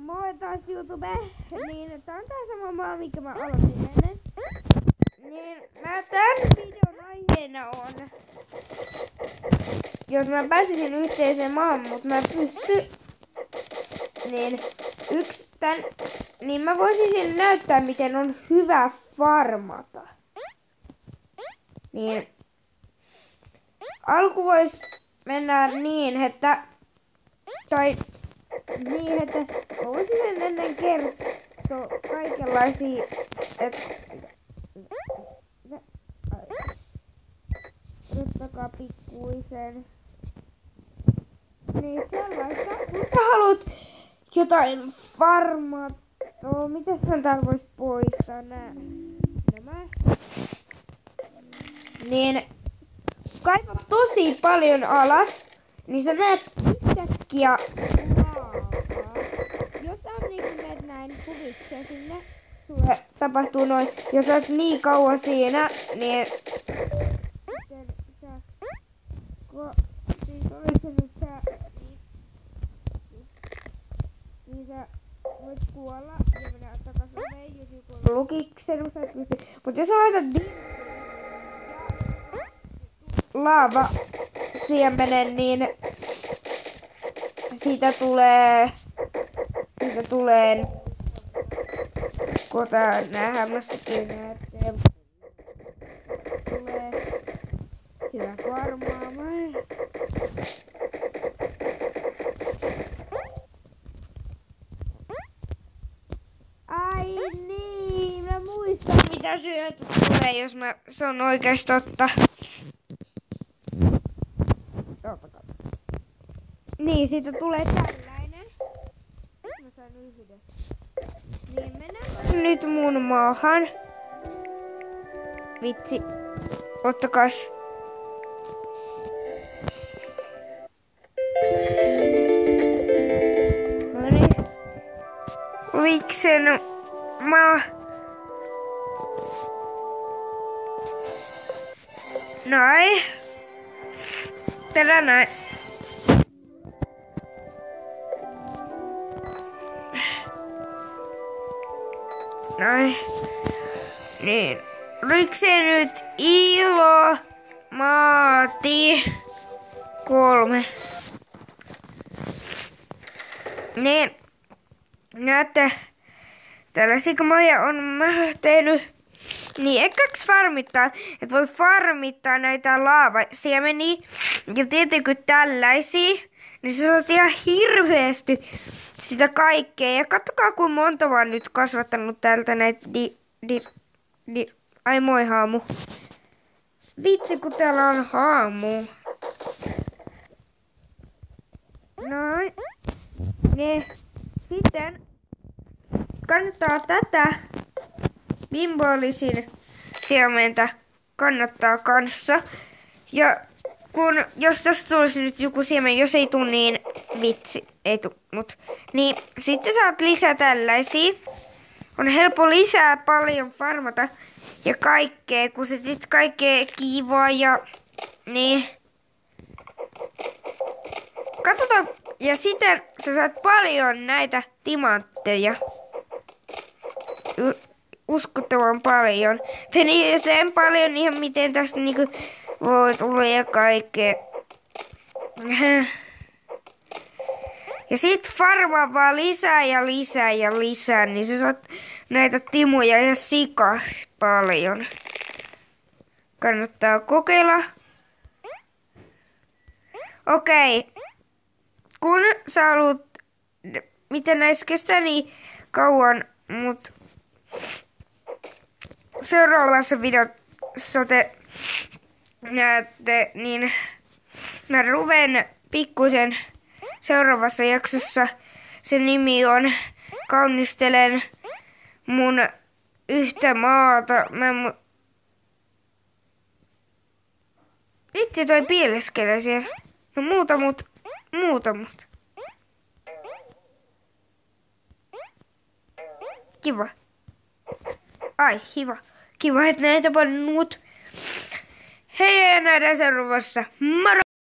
Moi taas YouTube, niin tää on tää sama maa, mikä mä aloitin ennen. Niin mä tän videon aiheena on, jos mä pääsisin yhteiseen maahan, mut mä pysty, niin mä voisin näyttää, miten on hyvä farmata. Niin alku vois mennä niin, että voisin ennen kertoa kaikenlaisia, ottakaa pikkuisen. Niin sellaista, kun sä haluat jotain farmata, miten sä täällä vois poistaa nämä. Niin kaipa tosi paljon alas, niin sä näet yhtäkkiä laavaa. Jos sä menet näin kuvitse sinne, sulle tapahtuu noin. Jos sä oot niin kauan siinä, niin sitten sä, siis oliko se nyt sä, niin sä voit kuolla ja mennä takaisin vei, jos joku lukiksen, mutta jos sä laitat laava siemenen, niin siitä tulee kota nähämässäkin näette, tulee hyvä farmaamaan. Ai niin, mä muistan mitä syötä tulee, jos se on oikeesti totta. Niin, siitä tulee tällainen. Mä sain yhden. Niin, mennään nyt mun maahan. Vitsi. Ottakas. Noniin. Liksen maa. Noin. Tällä näin. Noin. Niin. Oliko se nyt ilo, maati, 3? Niin. Näette, tällaisia kamoja on mä tehnyt. Niin, ekaksi farmittaa, että voi farmittaa näitä laavasiemeniä. Ja tietenkin tällaisia, niin sä saat ihan hirveästi sitä kaikkea. Ja katsokaa, kuin monta mä oon nyt kasvattanut täältä näitä ai moi haamu. Vitsi, kun täällä on haamu. Noin. Ne. Sitten kannattaa tätä bimbolisin siementä kannattaa kanssa. Ja jos tästä tulisi nyt joku siemen, jos ei tule, niin vitsi, ei tule, niin sitten saat lisää tällaisia. On helppo lisää paljon farmata ja kaikkea, kun sä teet kaikkea kivaa ja niin. Katsotaan, ja sitten sä saat paljon näitä timantteja. Uskottavan paljon. Sen paljon ihan miten tästä niinku voi tulla ja kaikkea. Ja sit farmaa vaan lisää ja lisää ja lisää, niin sä saat näitä timuja ja sika paljon. Kannattaa kokeilla. Okei. Kun sä haluat, miten näissä kestää niin kauan, mut seuraavassa videossa te näette, niin mä ruven pikkusen seuraavassa jaksossa. Sen nimi on Kaunistelen mun yhtä maata. Itse toi pieleskelee siellä. No muuta mut. Kiva. Ai, hiva. Kiva, että näitä paljon nuut. Hei, ja nähdään seuraavassa. Moro!